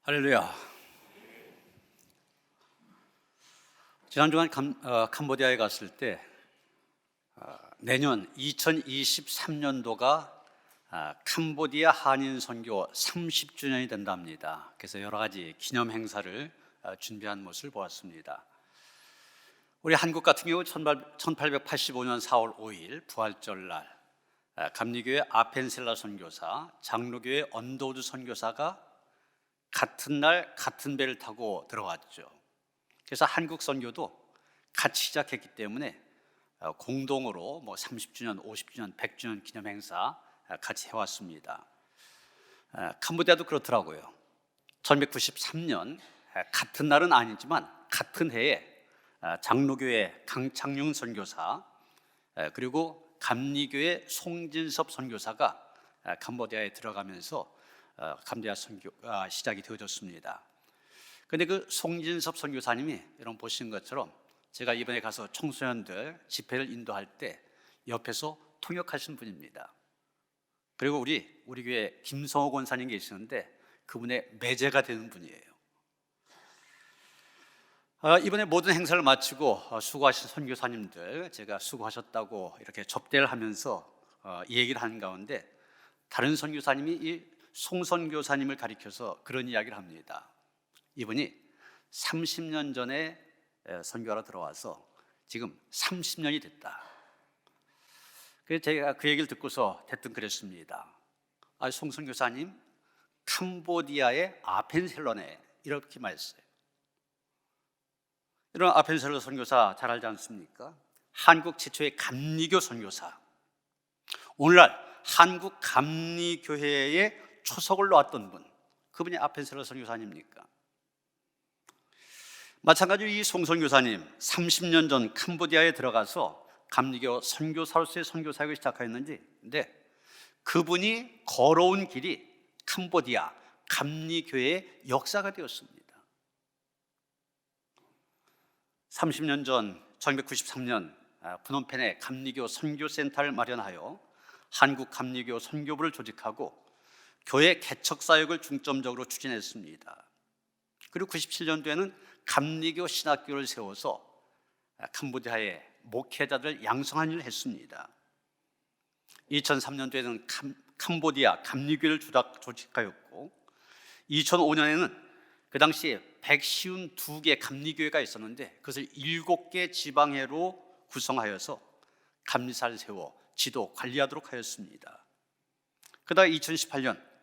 할렐루야. 지난 주간 캄보디아에 갔을 때 내년 2023년도가 캄보디아 한인 선교 30주년이 된답니다. 그래서 여러 가지 기념 행사를 준비한 모습을 보았습니다. 우리 한국 같은 경우 1885년 4월 5일 부활절날 감리교회 아펜셀라 선교사, 장로교회 언더우드 선교사가 같은 날 같은 배를 타고 들어왔죠. 그래서 한국 선교도 같이 시작했기 때문에 공동으로 30주년, 50주년, 100주년 기념 행사 같이 해왔습니다. 캄보디아도 그렇더라고요. 1993년 같은 날은 아니지만 같은 해에 장로교회 강창윤 선교사 그리고 감리교회 송진섭 선교사가 캄보디아에 들어가면서 캄보디아 선교가 시작이 되어졌습니다. 그런데 그 송진섭 선교사님이 여러분 보신 것처럼 제가 이번에 가서 청소년들 집회를 인도할 때 옆에서 통역하신 분입니다. 그리고 우리 교회 김성호 권사님 계시는데 그분의 매제가 되는 분이에요. 이번에 모든 행사를 마치고 수고하신 선교사님들 제가 수고하셨다고 이렇게 접대를 하면서 얘기를 하는 가운데 다른 선교사님이 이 송 선교사님을 가리켜서 그런 이야기를 합니다. 이분이 30년 전에 선교하러 들어와서 지금 30년이 됐다. 그래서 제가 그 얘기를 듣고서 대뜸 그랬습니다. 송 선교사님, 캄보디아의 아펜셀러네, 이렇게 말했어요. 이런 아펜셀러 선교사 잘 알지 않습니까? 한국 최초의 감리교 선교사. 오늘날 한국 감리교회의 초석을 놓았던 분, 그분이 아펜셀러 선교사님입니까? 마찬가지로 이 송 선교사님 30년 전 캄보디아에 들어가서 감리교 선교사로서의 선교사역을 시작하였는데, 근데 그분이 걸어온 길이 캄보디아 감리교회의 역사가 되었습니다. 30년 전 1993년 프놈펜에 감리교 선교센터를 마련하여 한국 감리교 선교부를 조직하고 교회 개척 사역을 중점적으로 추진했습니다. 그리고 97년도에는 감리교 신학교를 세워서 캄보디아의 목회자들 양성한 일을 했습니다. 2003년도에는 캄보디아 감리교회를 조직하였고 2005년에는 그 당시에 152개 감리교회가 있었는데 그것을 7개 지방회로 구성하여서 감리사를 세워 지도 관리하도록 하였습니다. 그다음 2018년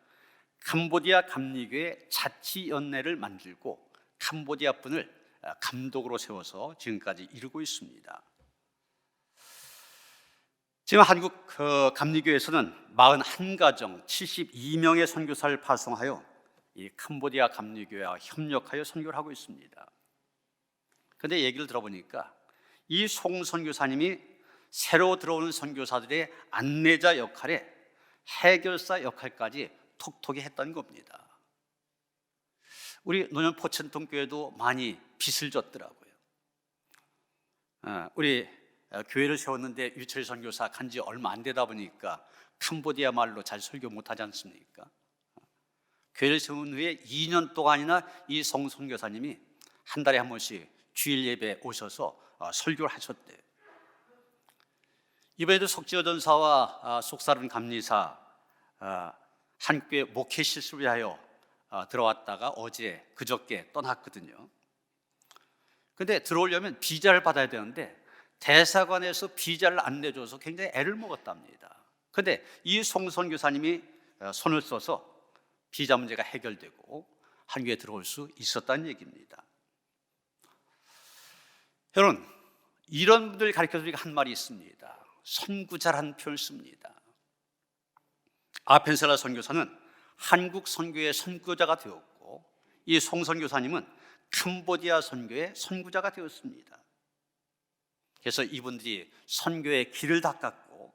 캄보디아 감리교회 자치연례를 만들고 캄보디아 분을 감독으로 세워서 지금까지 이루고 있습니다. 지금 한국 감리교회에서는 41가정 72명의 선교사를 파송하여 이 캄보디아 감리교회와 협력하여 선교를 하고 있습니다. 그런데 얘기를 들어보니까 이 송 선교사님이 새로 들어오는 선교사들의 안내자 역할에 해결사 역할까지 톡톡히 했던 겁니다. 우리 노년 포천통교회도 많이 빚을 졌더라고요. 우리 교회를 세웠는데 유철 선교사 간지 얼마 안 되다 보니까 캄보디아 말로 잘 설교 못하지 않습니까? 교회를 세운 후에 2년 동안이나 이 송 선교사님이 한 달에 한 번씩 주일 예배에 오셔서 설교를 하셨대요. 이번에도 속지어 전사와 속사른 감리사 한국교회 목회 실습을 위하여 들어왔다가 어제 그저께 떠났거든요. 그런데 들어오려면 비자를 받아야 되는데 대사관에서 비자를 안 내줘서 굉장히 애를 먹었답니다. 그런데 이 송 선교사님이 손을 써서 비자 문제가 해결되고 한국에 들어올 수 있었다는 얘기입니다. 여러분, 이런 분들 가르쳐서 우리가 한 말이 있습니다. 선구자라는 표현을 씁니다. 아펜셀라 선교사는 한국 선교의 선구자가 되었고 이 송 선교사님은 캄보디아 선교의 선구자가 되었습니다. 그래서 이분들이 선교의 길을 닦았고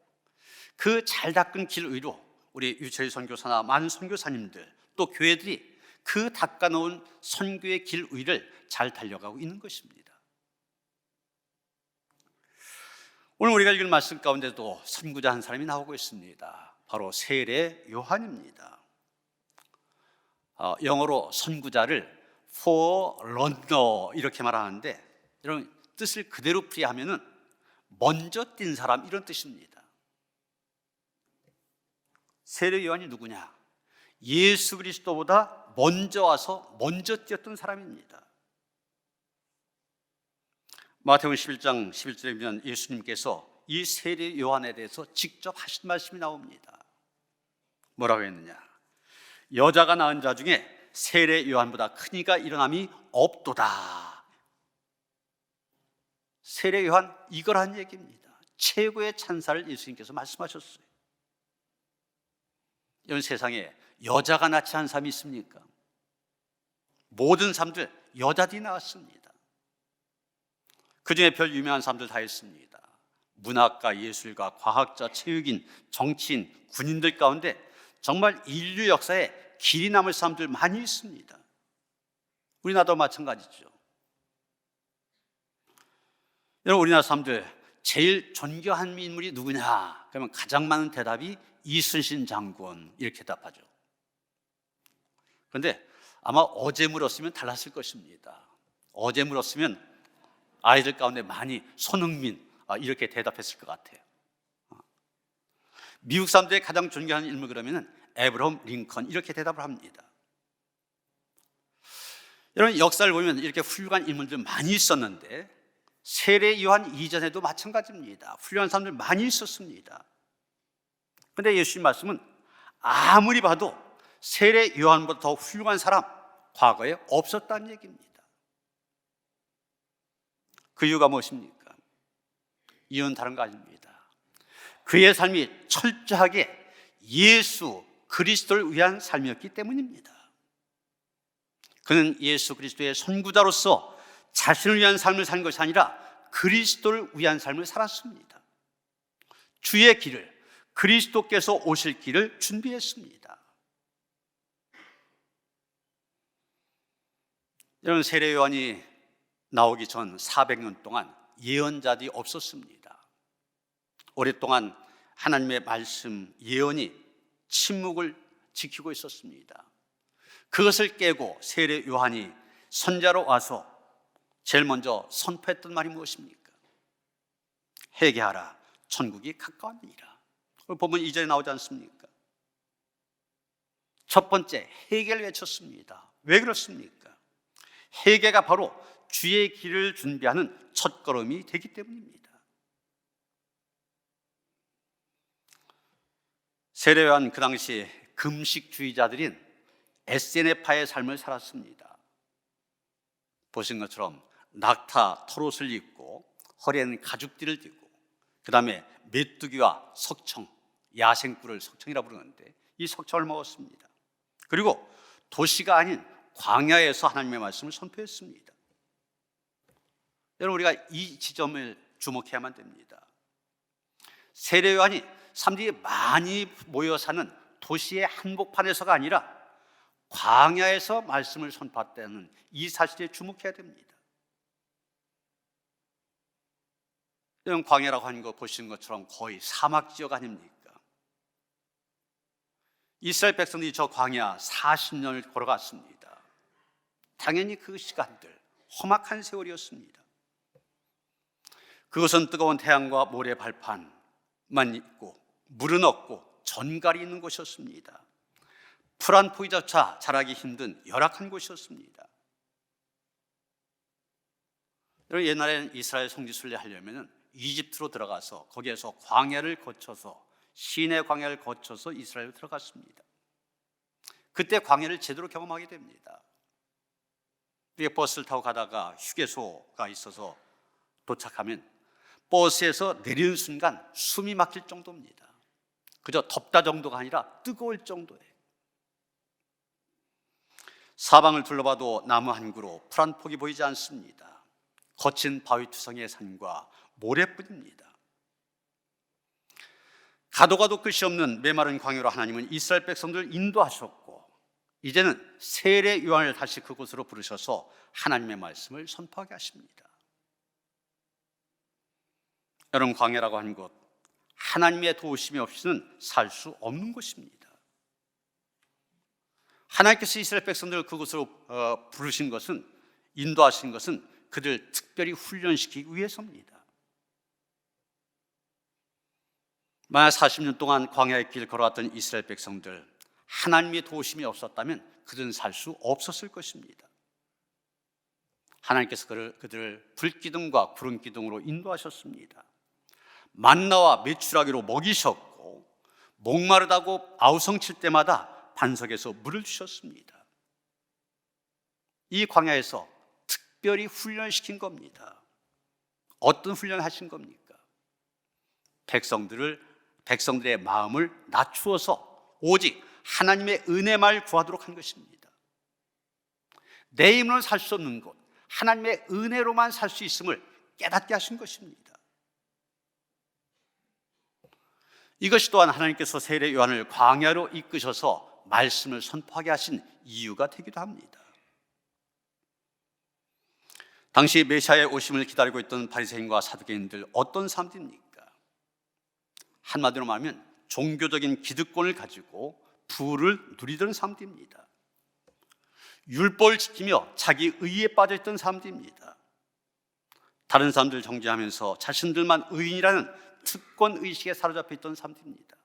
그 잘 닦은 길 위로 우리 유철 선교사나 많은 선교사님들 또 교회들이 그 닦아놓은 선교의 길 위를 잘 달려가고 있는 것입니다. 오늘 우리가 읽은 말씀 가운데도 선구자 한 사람이 나오고 있습니다. 바로 세례 요한입니다. 영어로 선구자를 forerunner 이렇게 말하는데, 이런 뜻을 그대로 풀이하면은 먼저 뛴 사람, 이런 뜻입니다. 세례 요한이 누구냐? 예수 그리스도보다 먼저 와서 먼저 뛰었던 사람입니다. 마태복음 11장 11절에 보면 예수님께서 이 세례 요한에 대해서 직접 하신 말씀이 나옵니다. 뭐라고 했느냐? 여자가 낳은 자 중에 세례 요한보다 큰 이가 일어남이 없도다. 세례 요한 이거란 얘기입니다. 최고의 찬사를 예수님께서 말씀하셨어요. 이런 세상에 여자가 낳지 않은 사람이 있습니까? 모든 사람들 여자들이 낳았습니다. 그 중에 별 유명한 사람들 다 있습니다. 문학가, 예술가, 과학자, 체육인, 정치인, 군인들 가운데 정말 인류 역사에 길이 남을 사람들 많이 있습니다. 우리나라도 마찬가지죠. 여러분, 우리나라 사람들 제일 존경하는 인물이 누구냐? 그러면 가장 많은 대답이 이순신 장군, 이렇게 대답하죠. 그런데 아마 어제 물었으면 달랐을 것입니다. 어제 물었으면 아이들 가운데 많이 손흥민, 이렇게 대답했을 것 같아요. 미국 사람들이 가장 존경하는 인물 그러면 에브러함 링컨, 이렇게 대답을 합니다. 여러분, 역사를 보면 이렇게 훌륭한 인물들 많이 있었는데 세례 요한 이전에도 마찬가지입니다. 훌륭한 사람들 많이 있었습니다. 그런데 예수님 말씀은 아무리 봐도 세례 요한보다 더 훌륭한 사람 과거에 없었다는 얘기입니다. 그 이유가 무엇입니까? 이유는 다른 거 아닙니다. 그의 삶이 철저하게 예수 그리스도를 위한 삶이었기 때문입니다. 그는 예수 그리스도의 선구자로서 자신을 위한 삶을 산 것이 아니라 그리스도를 위한 삶을 살았습니다. 주의 길을, 그리스도께서 오실 길을 준비했습니다. 여러분, 세례 요한이 나오기 전 400년 동안 예언자들이 없었습니다. 오랫동안 하나님의 말씀, 예언이 침묵을 지키고 있었습니다. 그것을 깨고 세례 요한이 선자로 와서 제일 먼저 선포했던 말이 무엇입니까? 회개하라, 천국이 가까웠느니라. 보면 2절에 나오지 않습니까? 첫 번째, 회개를 외쳤습니다. 왜 그렇습니까? 회개가 바로 주의 길을 준비하는 첫걸음이 되기 때문입니다. 세례 요한 그 당시 금식주의자들인 에세네파의 삶을 살았습니다. 보신 것처럼 낙타 털옷을 입고 허리에는 가죽띠를 띠고, 그 다음에 메뚜기와 석청, 야생꿀을 석청이라고 부르는데 이 석청을 먹었습니다. 그리고 도시가 아닌 광야에서 하나님의 말씀을 선포했습니다. 여러분, 우리가 이 지점을 주목해야만 됩니다. 세례 요한이 사람들이 많이 모여 사는 도시의 한복판에서가 아니라 광야에서 말씀을 선포했다는 이 사실에 주목해야 됩니다. 여러분, 광야라고 하는 거 보시는 것처럼 거의 사막 지역 아닙니까? 이스라엘 백성들이 저 광야 40년을 걸어갔습니다. 당연히 그 시간들 험악한 세월이었습니다. 그것은 뜨거운 태양과 모래 발판만 있고 물은 없고 전갈이 있는 곳이었습니다. 풀 한 포기조차 자라기 힘든 열악한 곳이었습니다. 여러분, 옛날에는 이스라엘 성지순례 하려면 이집트로 들어가서 거기에서 광야를 거쳐서, 시내 광야를 거쳐서 이스라엘로 들어갔습니다. 그때 광야를 제대로 경험하게 됩니다. 우리가 버스를 타고 가다가 휴게소가 있어서 도착하면 버스에서 내리는 순간 숨이 막힐 정도입니다. 그저 덥다 정도가 아니라 뜨거울 정도예요. 사방을 둘러봐도 나무 한 그루, 풀 한 폭이 보이지 않습니다. 거친 바위투성이의 산과 모래뿐입니다. 가도 가도 끝이 없는 메마른 광야로 하나님은 이스라엘 백성들을 인도하셨고, 이제는 세례 요한을 다시 그곳으로 부르셔서 하나님의 말씀을 선포하게 하십니다. 여러분, 광야라고 하는 것, 하나님의 도우심이 없이는 살 수 없는 곳입니다. 하나님께서 이스라엘 백성들을 그곳으로 부르신 것은, 인도하신 것은 그들 특별히 훈련시키기 위해서입니다. 만약 40년 동안 광야의 길 걸어왔던 이스라엘 백성들, 하나님의 도우심이 없었다면 그들은 살 수 없었을 것입니다. 하나님께서 그들을 불기둥과 구름기둥으로 인도하셨습니다. 만나와 메추라기로 먹이셨고, 목마르다고 아우성칠 때마다 반석에서 물을 주셨습니다. 이 광야에서 특별히 훈련시킨 겁니다. 어떤 훈련을 하신 겁니까? 백성들의 마음을 낮추어서 오직 하나님의 은혜만을 구하도록 한 것입니다. 내 힘으로는 살 수 없는 것, 하나님의 은혜로만 살 수 있음을 깨닫게 하신 것입니다. 이것이 또한 하나님께서 세례 요한을 광야로 이끄셔서 말씀을 선포하게 하신 이유가 되기도 합니다. 당시 메시아의 오심을 기다리고 있던 바리새인과 사두개인들, 어떤 사람들입니까? 한마디로 말하면 종교적인 기득권을 가지고 부를 누리던 사람들입니다. 율법을 지키며 자기 의에 빠져있던 사람들입니다. 다른 사람들 정죄하면서 자신들만 의인이라는 특권의식에 사로잡혀 있던 사람들입니다.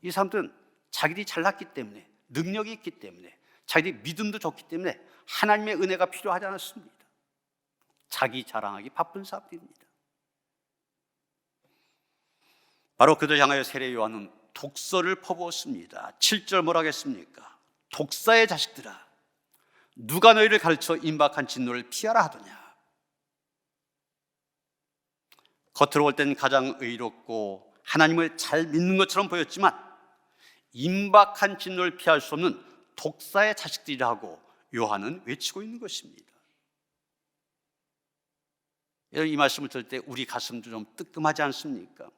이 사람들은 자기들이 잘났기 때문에, 능력이 있기 때문에, 자기들이 믿음도 좋기 때문에 하나님의 은혜가 필요하지 않았습니다. 자기 자랑하기 바쁜 사람들입니다. 바로 그들 향하여 세례 요한은 독서를 퍼부었습니다. 7절 뭐라고 했습니까? 독사의 자식들아, 누가 너희를 가르쳐 임박한 진노를 피하라 하더냐. 겉으로 볼 땐 가장 의롭고 하나님을 잘 믿는 것처럼 보였지만 임박한 진노를 피할 수 없는 독사의 자식들이라고 요한은 외치고 있는 것입니다. 이 말씀을 들을 때 우리 가슴도 좀 뜨끔하지 않습니까?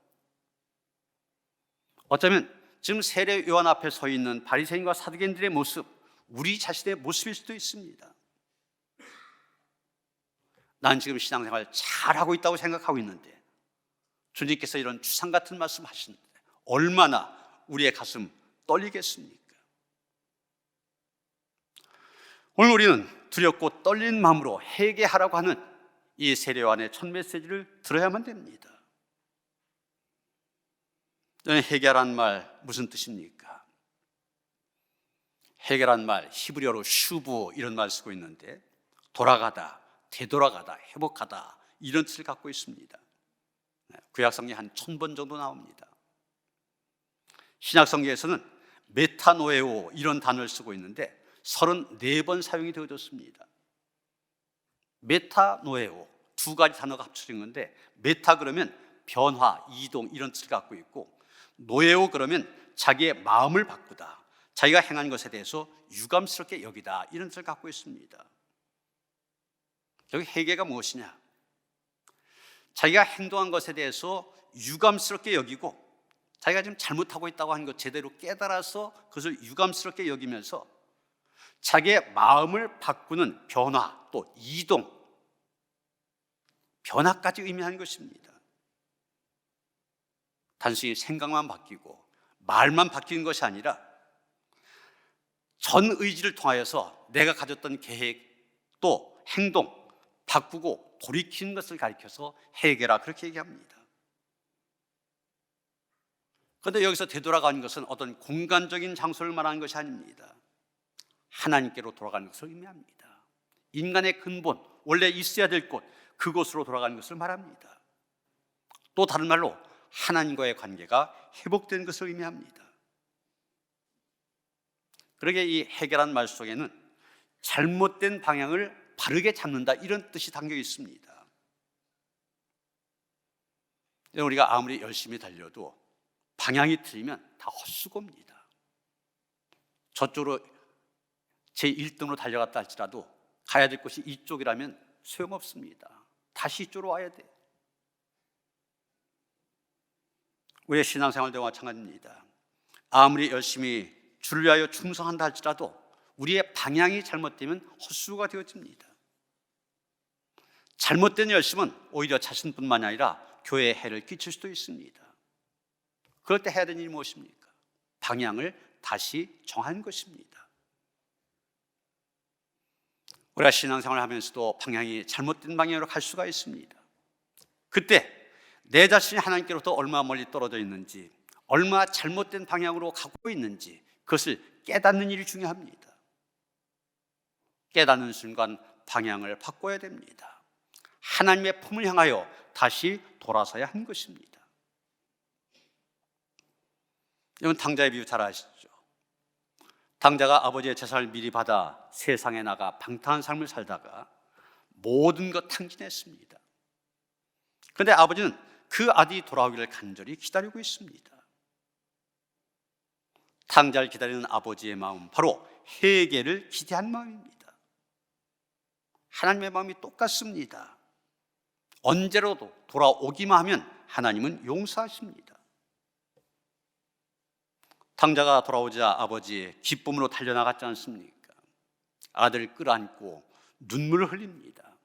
어쩌면 지금 세례 요한 앞에 서 있는 바리새인과 사두개인들의 모습, 우리 자신의 모습일 수도 있습니다. 난 지금 신앙생활 잘하고 있다고 생각하고 있는데 주님께서 이런 추상 같은 말씀 하시는데 얼마나 우리의 가슴 떨리겠습니까? 오늘 우리는 두렵고 떨리는 마음으로 회개하라고 하는 이 세례 요한의 첫 메시지를 들어야만 됩니다. 회개란 말 무슨 뜻입니까? 회개란 말 히브리어로 슈브 이런 말 쓰고 있는데 돌아가다, 되돌아가다, 회복하다 이런 뜻을 갖고 있습니다. 구약성경에 한 1000번 정도 나옵니다. 신약성경에서는 메타노에오 이런 단어를 쓰고 있는데 34번 사용이 되어졌습니다. 메타노에오 두 가지 단어가 합쳐진 건데, 메타 그러면 변화, 이동 이런 뜻을 갖고 있고, 노에오 그러면 자기의 마음을 바꾸다, 자기가 행한 것에 대해서 유감스럽게 여기다 이런 뜻을 갖고 있습니다. 여기 회개가 무엇이냐? 자기가 행동한 것에 대해서 유감스럽게 여기고, 자기가 지금 잘못하고 있다고 하는 것 제대로 깨달아서 그것을 유감스럽게 여기면서 자기의 마음을 바꾸는 변화, 또 이동, 변화까지 의미하는 것입니다. 단순히 생각만 바뀌고 말만 바뀌는 것이 아니라 전 의지를 통하여서 내가 가졌던 계획 또 행동 바꾸고 돌이키는 것을 가리켜서 회개라 그렇게 얘기합니다. 그런데 여기서 되돌아가는 것은 어떤 공간적인 장소를 말하는 것이 아닙니다. 하나님께로 돌아가는 것을 의미합니다. 인간의 근본, 원래 있어야 될 곳, 그곳으로 돌아가는 것을 말합니다. 또 다른 말로 하나님과의 관계가 회복된 것을 의미합니다. 그러게 이 회개란 말 속에는 잘못된 방향을 바르게 잡는다 이런 뜻이 담겨 있습니다. 우리가 아무리 열심히 달려도 방향이 틀리면 다 헛수고입니다. 저쪽으로 제 1등으로 달려갔다 할지라도 가야 될 곳이 이쪽이라면 소용없습니다. 다시 이쪽으로 와야 돼요. 우리의 신앙생활도 마찬가지입니다. 아무리 열심히 주를 위하여 충성한다 할지라도 우리의 방향이 잘못되면 헛수고가 되어집니다. 잘못된 열심은 오히려 자신뿐만 아니라 교회에 해를 끼칠 수도 있습니다. 그럴 때 해야 되는 일이 무엇입니까? 방향을 다시 정한 것입니다. 우리가 신앙생활을 하면서도 방향이 잘못된 방향으로 갈 수가 있습니다. 그때 내 자신이 하나님께로부터 얼마나 멀리 떨어져 있는지, 얼마나 잘못된 방향으로 가고 있는지 그것을 깨닫는 일이 중요합니다. 깨닫는 순간 방향을 바꿔야 됩니다. 하나님의 품을 향하여 다시 돌아서야 하는 것입니다. 여러분, 당자의 비유 잘 아시죠? 당자가 아버지의 재산을 미리 받아 세상에 나가 방탕한 삶을 살다가 모든 것 탕진했습니다. 그런데 아버지는 그 아들이 돌아오기를 간절히 기다리고 있습니다. 당자를 기다리는 아버지의 마음, 바로 회개를 기대한 마음입니다. 하나님의 마음이 똑같습니다. 언제라도 돌아오기만 하면 하나님은 용서하십니다. 당자가 돌아오자 아버지 기쁨으로 달려나갔지 않습니까? 아들을 끌어안고 눈물을 흘립니다.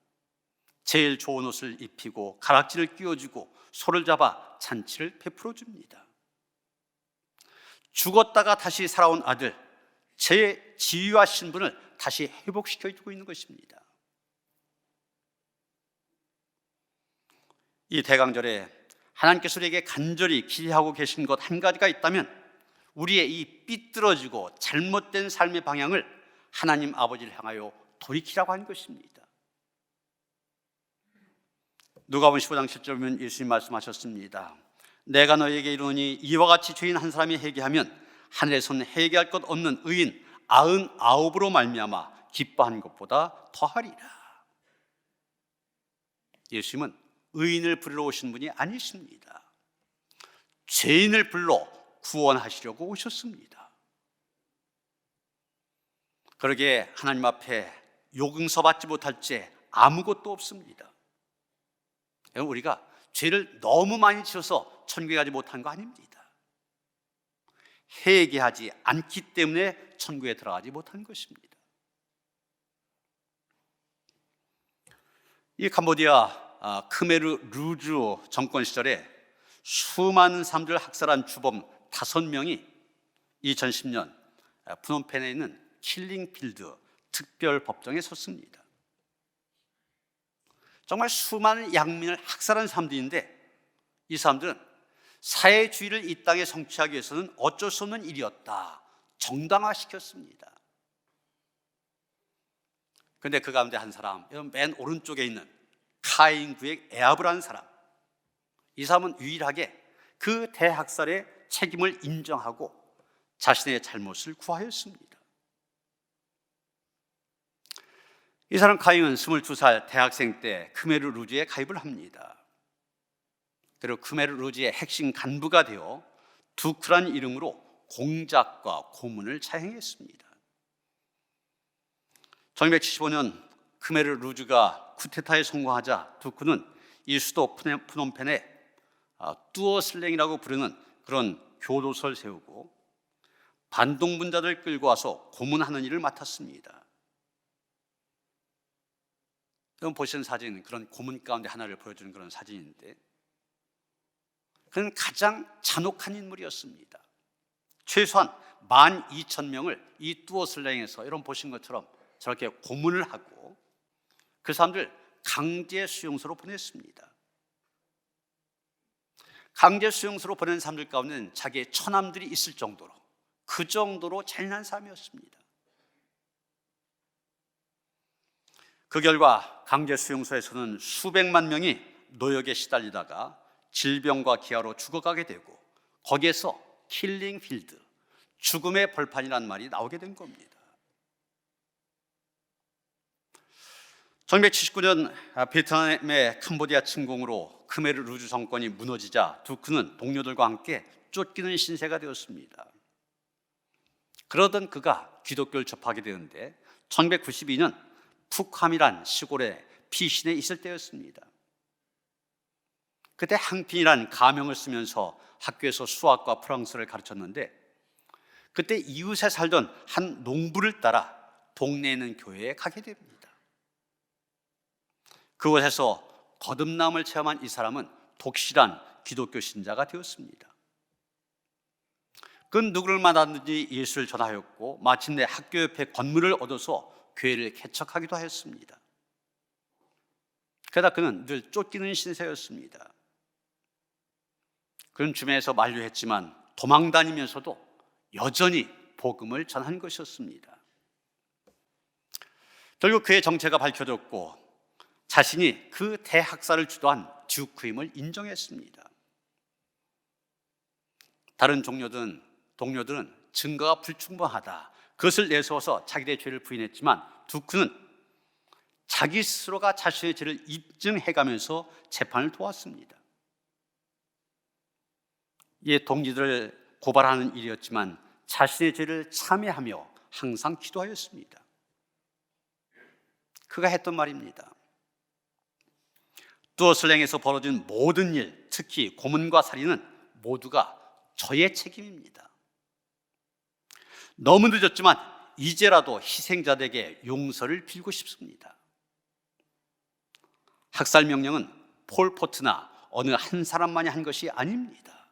제일 좋은 옷을 입히고 가락지를 끼워주고 소를 잡아 잔치를 베풀어 줍니다. 죽었다가 다시 살아온 아들, 제 지위와 신분을 다시 회복시켜주고 있는 것입니다. 이 대강절에 하나님께서 우리에게 간절히 기대하고 계신 것 한 가지가 있다면 우리의 이 삐뚤어지고 잘못된 삶의 방향을 하나님 아버지를 향하여 돌이키라고 하는 것입니다. 누가복음 15장 7절 보면 예수님 말씀하셨습니다. 내가 너에게 이르노니 이와 같이 죄인 한 사람이 회개하면 하늘에서는 회개할 것 없는 의인 99으로 말미암아 기뻐하는 것보다 더하리라. 예수님은 의인을 부르러 오신 분이 아니십니다. 죄인을 불러 구원하시려고 오셨습니다. 그러기에 하나님 앞에 용서 받지 못할 죄 아무것도 없습니다. 우리가 죄를 너무 많이 지어서 천국에 가지 못한 거 아닙니다. 회개하지 않기 때문에 천국에 들어가지 못한 것입니다. 이 캄보디아 크메르 루즈 정권 시절에 수많은 사람들을 학살한 주범 5명이 2010년 프놈펜에 있는 킬링필드 특별법정에 섰습니다. 정말 수많은 양민을 학살한 사람들인데 이 사람들은 사회주의를 이 땅에 성취하기 위해서는 어쩔 수 없는 일이었다, 정당화시켰습니다. 그런데 그 가운데 한 사람, 맨 오른쪽에 있는 카인구의 에압을 한 사람, 이 사람은 유일하게 그 대학살의 책임을 인정하고 자신의 잘못을 구하였습니다. 이 사람 카인은 22살 대학생 때 크메르 루즈에 가입을 합니다. 그리고 크메르 루즈의 핵심 간부가 되어 두크란 이름으로 공작과 고문을 자행했습니다. 1975년 크메르 루즈가 쿠데타에 성공하자 두크는 이 수도 프놈펜에 뚜어슬랭이라고 부르는 그런 교도소를 세우고 반동분자들을 끌고 와서 고문하는 일을 맡았습니다. 여러분 보시는 사진, 그런 고문 가운데 하나를 보여주는 그런 사진인데, 그는 가장 잔혹한 인물이었습니다. 최소한 12,000명을 이 뚜어슬랭에서 여러분 보신 것처럼 저렇게 고문을 하고 그 사람들 강제 수용소로 보냈습니다. 강제 수용소로 보낸 사람들 가운데는 자기의 처남들이 있을 정도로, 그 정도로 잔인한 사람이었습니다. 그 결과 강제 수용소에서는 수백만 명이 노역에 시달리다가 질병과 기아로 죽어가게 되고, 거기에서 킬링 필드, 죽음의 벌판이라는 말이 나오게 된 겁니다. 1979년 베트남의 캄보디아 침공으로 크메르 루즈 정권이 무너지자 두크는 동료들과 함께 쫓기는 신세가 되었습니다. 그러던 그가 기독교를 접하게 되는데 1992년 푸캄이란 시골에 피신해 있을 때였습니다. 그때 항핀이란 가명을 쓰면서 학교에서 수학과 프랑스를 가르쳤는데, 그때 이웃에 살던 한 농부를 따라 동네에 있는 교회에 가게 됩니다. 그곳에서 거듭남을 체험한 이 사람은 독실한 기독교 신자가 되었습니다. 그 누구를 만나든지 예수를 전하였고 마침내 학교 옆에 건물을 얻어서 교회를 개척하기도 하였습니다. 그러다 그는 늘 쫓기는 신세였습니다. 그는 주변에서 만류했지만 도망다니면서도 여전히 복음을 전한 것이었습니다. 결국 그의 정체가 밝혀졌고 자신이 그 대학살을 주도한 듀크임을 인정했습니다. 다른 동료들은 증거가 불충분하다, 그것을 내세워서 자기의 죄를 부인했지만 듀크는 자기 스스로가 자신의 죄를 입증해가면서 재판을 도왔습니다. 이에 동지들을 고발하는 일이었지만 자신의 죄를 참회하며 항상 기도하였습니다. 그가 했던 말입니다. 뚜어슬랭에서 벌어진 모든 일, 특히 고문과 살인은 모두가 저의 책임입니다. 너무 늦었지만 이제라도 희생자들에게 용서를 빌고 싶습니다. 학살 명령은 폴포트나 어느 한 사람만이 한 것이 아닙니다.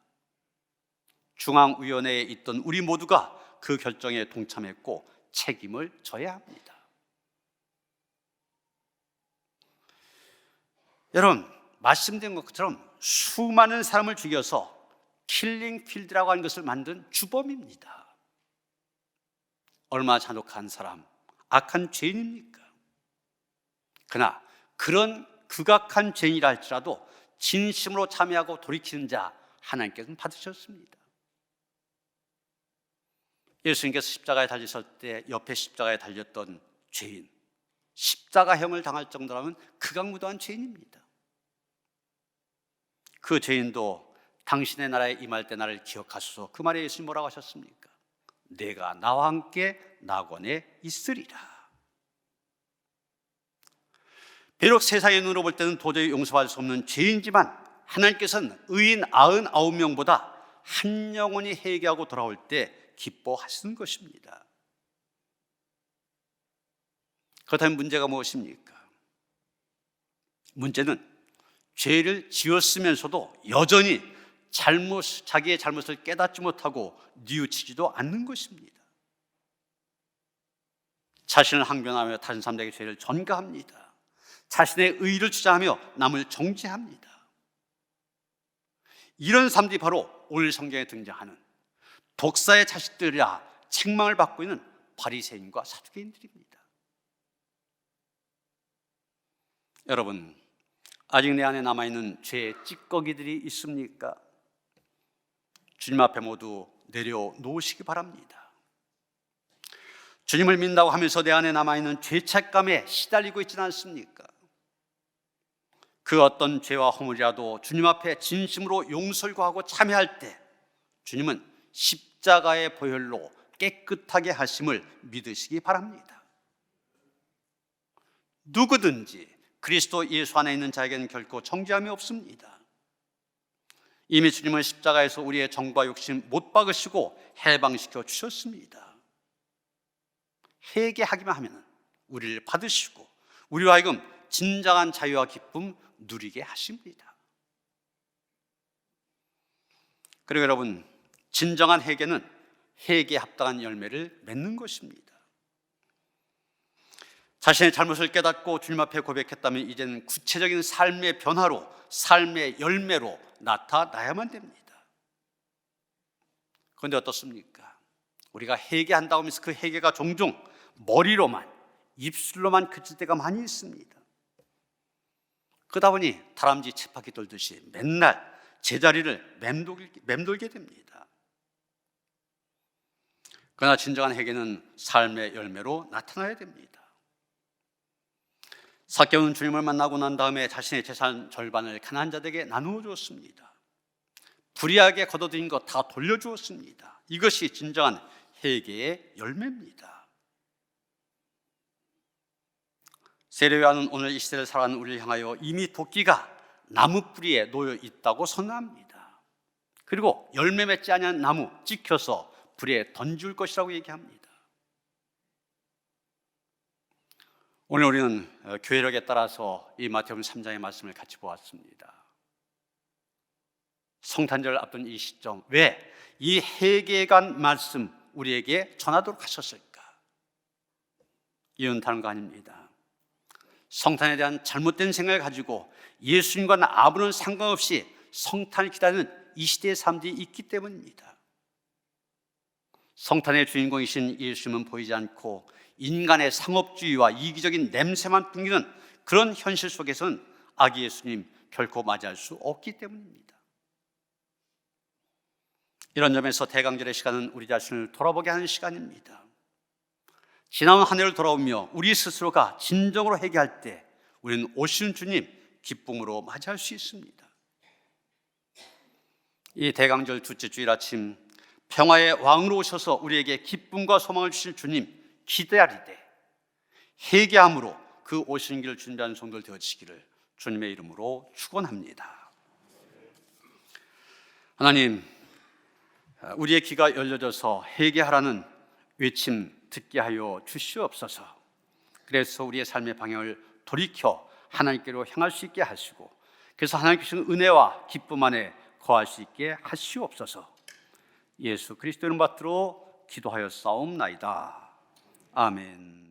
중앙위원회에 있던 우리 모두가 그 결정에 동참했고 책임을 져야 합니다. 여러분, 말씀드린 것처럼 수많은 사람을 죽여서 킬링 필드라고 하는 것을 만든 주범입니다. 얼마나 잔혹한 사람, 악한 죄인입니까? 그러나 그런 극악한 죄인이라 할지라도 진심으로 참여하고 돌이키는 자 하나님께서는 받으셨습니다. 예수님께서 십자가에 달리실 때 옆에 십자가에 달렸던 죄인, 십자가형을 당할 정도라면 극악무도한 죄인입니다. 그 죄인도 당신의 나라에 임할 때 나를 기억하소서, 그 말에 예수님 뭐라고 하셨습니까? 내가 나와 함께 낙원에 있으리라. 비록 세상의 눈으로 볼 때는 도저히 용서할 수 없는 죄인지만 하나님께서는 의인 99명보다 한 영혼이 회개하고 돌아올 때 기뻐하시는 것입니다. 그렇다면 문제가 무엇입니까? 문제는 죄를 지었으면서도 여전히 자기의 잘못을 깨닫지 못하고 뉘우치지도 않는 것입니다. 자신을 항변하며 다른 사람들에게 죄를 전가합니다. 자신의 의의를 주장하며 남을 정죄합니다. 이런 사람들이 바로 오늘 성경에 등장하는 독사의 자식들이라 책망을 받고 있는 바리새인과 사두개인들입니다. 여러분, 아직 내 안에 남아있는 죄의 찌꺼기들이 있습니까? 주님 앞에 모두 내려놓으시기 바랍니다. 주님을 믿는다고 하면서 내 안에 남아있는 죄책감에 시달리고 있지는 않습니까? 그 어떤 죄와 허물이라도 주님 앞에 진심으로 용서를 구하고 참여할 때 주님은 십자가의 보혈로 깨끗하게 하심을 믿으시기 바랍니다. 누구든지 그리스도 예수 안에 있는 자에게는 결코 정죄함이 없습니다. 이미 주님은 십자가에서 우리의 정과 욕심 못 박으시고 해방시켜 주셨습니다. 회개하기만 하면 우리를 받으시고 우리와 하여금 진정한 자유와 기쁨 누리게 하십니다. 그리고 여러분, 진정한 회개는 회개에 합당한 열매를 맺는 것입니다. 자신의 잘못을 깨닫고 주님 앞에 고백했다면 이제는 구체적인 삶의 변화로, 삶의 열매로 나타나야만 됩니다. 그런데 어떻습니까? 우리가 회개한다고 하면서 그 회개가 종종 머리로만, 입술로만 그칠 때가 많이 있습니다. 그러다 보니 다람쥐 쳇바퀴 돌듯이 맨날 제자리를 맴돌게 됩니다. 그러나 진정한 회개는 삶의 열매로 나타나야 됩니다. 삭개오는 주님을 만나고 난 다음에 자신의 재산 절반을 가난한 자들에게 나누어 주었습니다. 불의하게 거둬들인 것 다 돌려주었습니다. 이것이 진정한 회개의 열매입니다. 세례요한은 오늘 이 시대를 살아가는 우리를 향하여 이미 도끼가 나무 뿌리에 놓여 있다고 선언합니다. 그리고 열매 맺지 않은 나무 찍혀서 불에 던질 것이라고 얘기합니다. 오늘 우리는 교회력에 따라서 이 마태복음 3장의 말씀을 같이 보았습니다. 성탄절 앞둔 이 시점, 왜 이 회개관 말씀 우리에게 전하도록 하셨을까? 이유는 다른 거 아닙니다. 성탄에 대한 잘못된 생각을 가지고 예수님과 아무런 상관없이 성탄을 기다리는 이 시대의 사람들이 있기 때문입니다. 성탄의 주인공이신 예수님은 보이지 않고 인간의 상업주의와 이기적인 냄새만 풍기는 그런 현실 속에서는 아기 예수님 결코 맞이할 수 없기 때문입니다. 이런 점에서 대강절의 시간은 우리 자신을 돌아보게 하는 시간입니다. 지난 한 해를 돌아오며 우리 스스로가 진정으로 회개할 때 우리는 오시는 주님 기쁨으로 맞이할 수 있습니다. 이 대강절 둘째 주일 아침, 평화의 왕으로 오셔서 우리에게 기쁨과 소망을 주실 주님 기대하리되 회개함으로 그 오시는 길을 준비하는 성도들 되어지기를 주님의 이름으로 축원합니다. 하나님, 우리의 귀가 열려져서 회개하라는 외침 듣게 하여 주시옵소서. 그래서 우리의 삶의 방향을 돌이켜 하나님께로 향할 수 있게 하시고, 그래서 하나님 주신 은혜와 기쁨 안에 거할 수 있게 하시옵소서. 예수 그리스도 이름 받들어 기도하여 싸움나이다. 아멘.